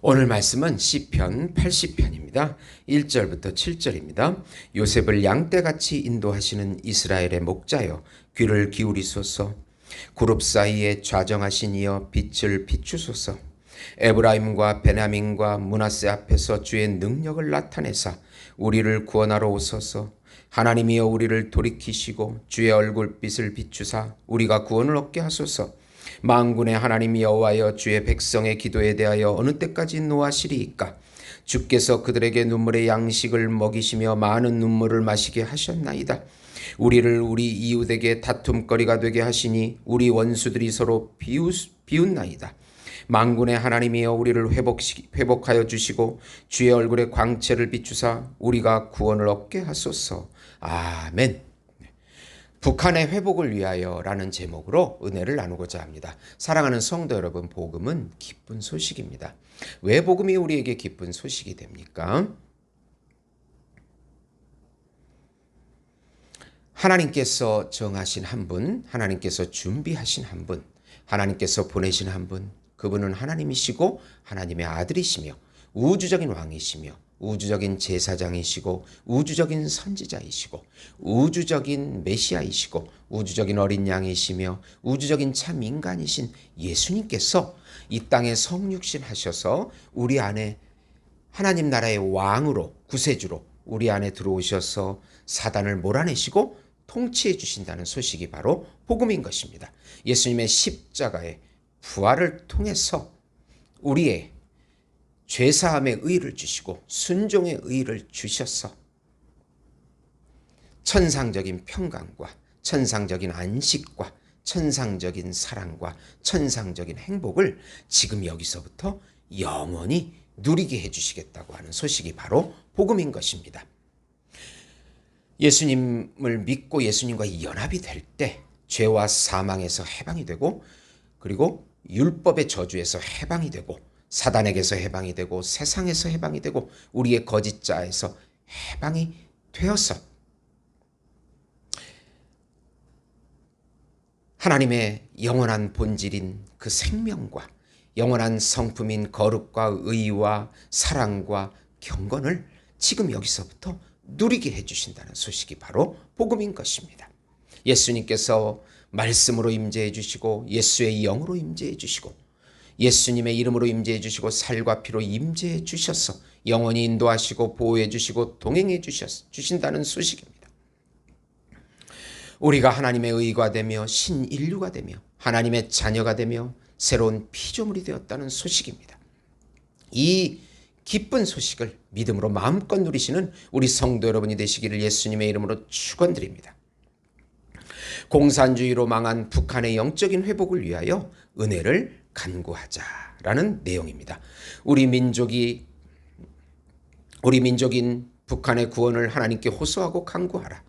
오늘 말씀은 시편 80편입니다. 1절부터 7절입니다. 요셉을 양떼같이 인도하시는 이스라엘의 목자여 귀를 기울이소서. 그룹 사이에 좌정하신 이여 빛을 비추소서. 에브라임과 베냐민과 므낫세 앞에서 주의 능력을 나타내사 우리를 구원하러 오소서. 하나님이여 우리를 돌이키시고 주의 얼굴빛을 비추사 우리가 구원을 얻게 하소서. 만군의 하나님 여호와여 주의 백성의 기도에 대하여 어느 때까지 노하시리이까. 주께서 그들에게 눈물의 양식을 먹이시며 많은 눈물을 마시게 하셨나이다. 우리를 우리 이웃에게 다툼거리가 되게 하시니 우리 원수들이 서로 비웃나이다. 만군의 하나님이여 우리를 회복하여 주시고 주의 얼굴에 광채를 비추사 우리가 구원을 얻게 하소서. 아멘. 북한의 회복을 위하여라는 제목으로 은혜를 나누고자 합니다. 사랑하는 성도 여러분, 복음은 기쁜 소식입니다. 왜 복음이 우리에게 기쁜 소식이 됩니까? 하나님께서 정하신 한 분, 하나님께서 준비하신 한 분, 하나님께서 보내신 한 분, 그분은 하나님이시고 하나님의 아들이시며 우주적인 왕이시며 우주적인 제사장이시고 우주적인 선지자이시고 우주적인 메시아이시고 우주적인 어린 양이시며 우주적인 참 인간이신 예수님께서 이 땅에 성육신 하셔서 우리 안에 하나님 나라의 왕으로 구세주로 우리 안에 들어오셔서 사단을 몰아내시고 통치해 주신다는 소식이 바로 복음인 것입니다. 예수님의 십자가의 부활을 통해서 우리의 죄사함의 의를 주시고 순종의 의를 주셔서 천상적인 평강과 천상적인 안식과 천상적인 사랑과 천상적인 행복을 지금 여기서부터 영원히 누리게 해주시겠다고 하는 소식이 바로 복음인 것입니다. 예수님을 믿고 예수님과 연합이 될 때 죄와 사망에서 해방이 되고 그리고 율법의 저주에서 해방이 되고 사단에게서 해방이 되고 세상에서 해방이 되고 우리의 거짓 자에서 해방이 되어서 하나님의 영원한 본질인 그 생명과 영원한 성품인 거룩과 의와 사랑과 경건을 지금 여기서부터 누리게 해주신다는 소식이 바로 복음인 것입니다. 예수님께서 말씀으로 임재해 주시고 예수의 영으로 임재해 주시고 예수님의 이름으로 임재해 주시고 살과 피로 임재해 주셔서 영원히 인도하시고 보호해 주시고 동행해 주신다는 소식입니다. 우리가 하나님의 의가 되며 신인류가 되며 하나님의 자녀가 되며 새로운 피조물이 되었다는 소식입니다. 이 기쁜 소식을 믿음으로 마음껏 누리시는 우리 성도 여러분이 되시기를 예수님의 이름으로 축원드립니다. 공산주의로 망한 북한의 영적인 회복을 위하여 은혜를 간구하자라는 내용입니다. 우리 민족인 북한의 구원을 하나님께 호소하고 간구하라.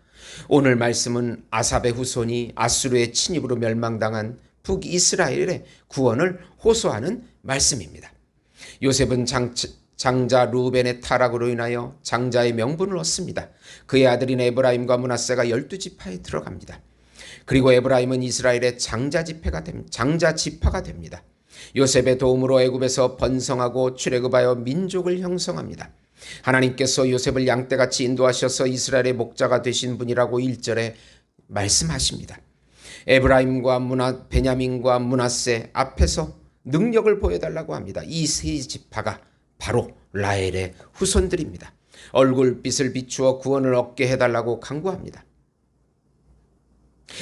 오늘 말씀은 아삽의 후손이 아수르의 침입으로 멸망당한 북이스라엘의 구원을 호소하는 말씀입니다. 요셉은 장자 루벤의 타락으로 인하여 장자의 명분을 얻습니다. 그의 아들인 에브라임과 므낫세가 12지파에 들어갑니다. 그리고 에브라임은 이스라엘의 장자 지파가 됩니다. 요셉의 도움으로 애굽에서 번성하고 출애굽하여 민족을 형성합니다. 하나님께서 요셉을 양떼같이 인도하셔서 이스라엘의 목자가 되신 분이라고 1절에 말씀하십니다. 에브라임과 베냐민과 므낫세 앞에서 능력을 보여달라고 합니다. 이 세 지파가 바로 라헬의 후손들입니다. 얼굴빛을 비추어 구원을 얻게 해달라고 간구합니다.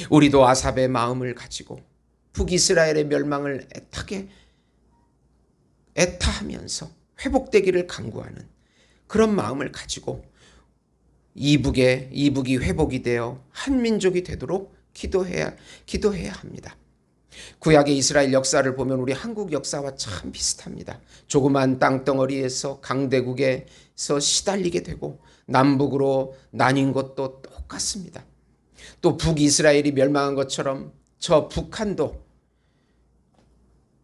우리도 아삽의 마음을 가지고 북이스라엘의 멸망을 애타하면서 회복되기를 간구하는 그런 마음을 가지고 이북이 회복이 되어 한 민족이 되도록 기도해야 합니다. 구약의 이스라엘 역사를 보면 우리 한국 역사와 참 비슷합니다. 조그만 땅덩어리에서 강대국에서 시달리게 되고 남북으로 나뉜 것도 똑같습니다. 또 북이스라엘이 멸망한 것처럼 저 북한도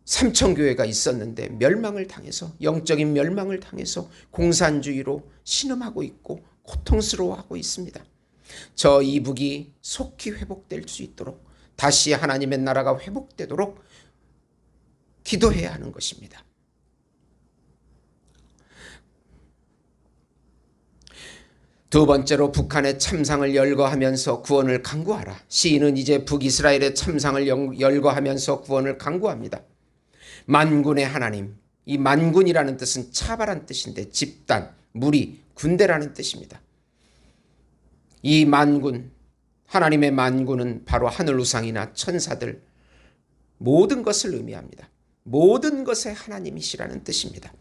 삼천교회가 있었는데 멸망을 당해서 영적인 멸망을 당해서 공산주의로 신음하고 있고 고통스러워하고 있습니다. 저 이북이 속히 회복될 수 있도록 다시 하나님의 나라가 회복되도록 기도해야 하는 것입니다. 두 번째로 북한의 참상을 열거하면서 구원을 강구하라. 시인은 이제 북이스라엘의 참상을 열거하면서 구원을 강구합니다. 만군의 하나님, 이 만군이라는 뜻은 차발한 뜻인데 집단, 무리, 군대라는 뜻입니다. 이 만군, 하나님의 만군은 바로 하늘 우상이나 천사들, 모든 것을 의미합니다. 모든 것의 하나님이시라는 뜻입니다.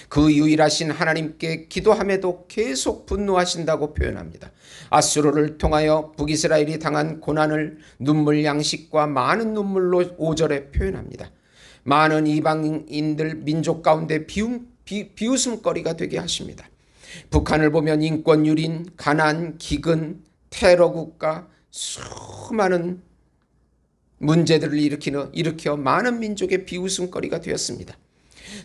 그 유일하신 하나님께 기도함에도 계속 분노하신다고 표현합니다. 아수르를 통하여 북이스라엘이 당한 고난을 눈물 양식과 많은 눈물로 5절에 표현합니다. 많은 이방인들 민족 가운데 비웃음거리가 되게 하십니다. 북한을 보면 인권유린, 가난, 기근, 테러 국가, 수많은 문제들을 일으켜 많은 민족의 비웃음거리가 되었습니다.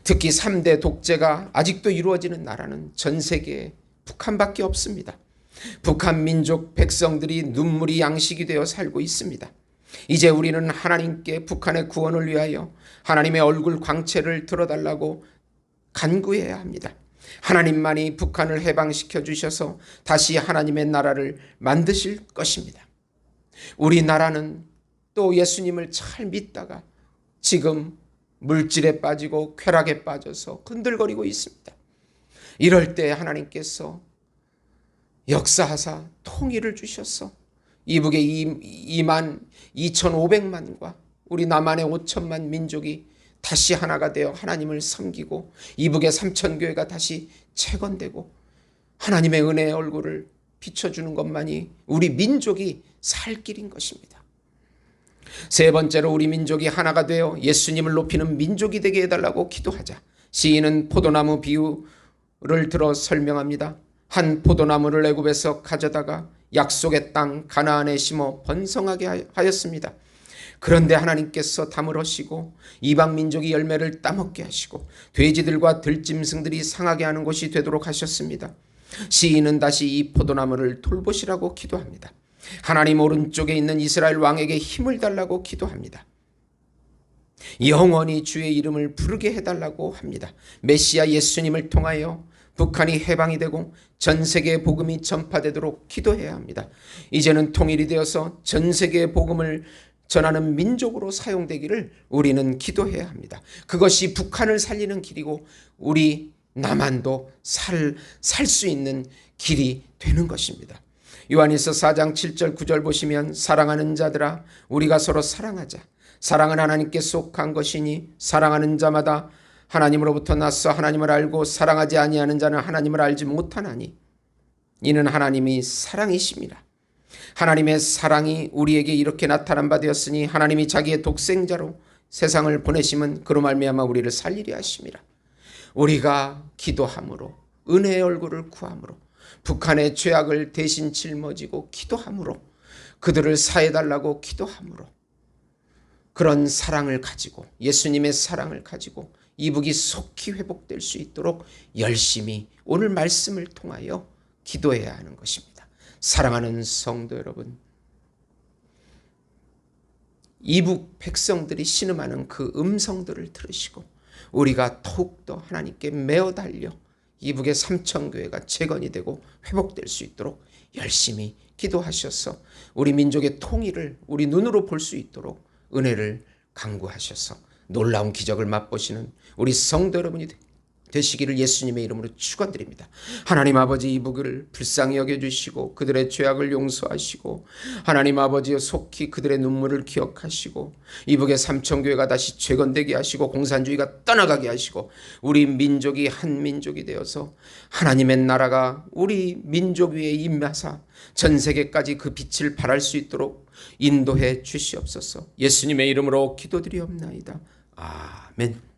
특히 3대 독재가 아직도 이루어지는 나라는 전 세계에 북한밖에 없습니다. 북한 민족 백성들이 눈물이 양식이 되어 살고 있습니다. 이제 우리는 하나님께 북한의 구원을 위하여 하나님의 얼굴 광채를 들어달라고 간구해야 합니다. 하나님만이 북한을 해방시켜 주셔서 다시 하나님의 나라를 만드실 것입니다. 우리나라는 또 예수님을 잘 믿다가 지금 물질에 빠지고 쾌락에 빠져서 흔들거리고 있습니다. 이럴 때 하나님께서 역사하사 통일을 주셔서 이북의 2만 2,500만과 우리 남한의 5천만 민족이 다시 하나가 되어 하나님을 섬기고 이북의 3,000교회가 다시 재건되고 하나님의 은혜의 얼굴을 비춰주는 것만이 우리 민족이 살 길인 것입니다. 세 번째로 우리 민족이 하나가 되어 예수님을 높이는 민족이 되게 해달라고 기도하자. 시인은 포도나무 비유를 들어 설명합니다. 한 포도나무를 애굽에서 가져다가 약속의 땅 가나안에 심어 번성하게 하였습니다. 그런데 하나님께서 담을 허시고 이방 민족이 열매를 따먹게 하시고 돼지들과 들짐승들이 상하게 하는 곳이 되도록 하셨습니다. 시인은 다시 이 포도나무를 돌보시라고 기도합니다. 하나님 오른쪽에 있는 이스라엘 왕에게 힘을 달라고 기도합니다. 영원히 주의 이름을 부르게 해달라고 합니다. 메시아 예수님을 통하여 북한이 해방이 되고 전 세계의 복음이 전파되도록 기도해야 합니다. 이제는 통일이 되어서 전 세계의 복음을 전하는 민족으로 사용되기를 우리는 기도해야 합니다. 그것이 북한을 살리는 길이고 우리 남한도 살 수 있는 길이 되는 것입니다. 요한일서 4장 7절 9절 보시면 사랑하는 자들아 우리가 서로 사랑하자. 사랑은 하나님께 속한 것이니 사랑하는 자마다 하나님으로부터 나서 하나님을 알고 사랑하지 아니하는 자는 하나님을 알지 못하나니 이는 하나님이 사랑이십니다. 하나님의 사랑이 우리에게 이렇게 나타난 바 되었으니 하나님이 자기의 독생자로 세상을 보내심은 그로 말미암아 우리를 살리려 하심이라. 우리가 기도함으로 은혜의 얼굴을 구함으로 북한의 죄악을 대신 짊어지고 기도함으로 그들을 사해달라고 기도함으로 그런 사랑을 가지고 예수님의 사랑을 가지고 이북이 속히 회복될 수 있도록 열심히 오늘 말씀을 통하여 기도해야 하는 것입니다. 사랑하는 성도 여러분, 이북 백성들이 신음하는 그 음성들을 들으시고 우리가 더욱더 하나님께 매어 달려 이북의 3,000교회가 재건이 되고 회복될 수 있도록 열심히 기도하셔서 우리 민족의 통일을 우리 눈으로 볼 수 있도록 은혜를 강구하셔서 놀라운 기적을 맛보시는 우리 성도 여러분이 되시기를 예수님의 이름으로 축원드립니다. 하나님 아버지 이북을 불쌍히 여겨주시고 그들의 죄악을 용서하시고 하나님 아버지여 속히 그들의 눈물을 기억하시고 이북의 3,000교회가 다시 재건되게 하시고 공산주의가 떠나가게 하시고 우리 민족이 한 민족이 되어서 하나님의 나라가 우리 민족 위에 임하사 전 세계까지 그 빛을 발할 수 있도록 인도해 주시옵소서. 예수님의 이름으로 기도드리옵나이다. 아멘.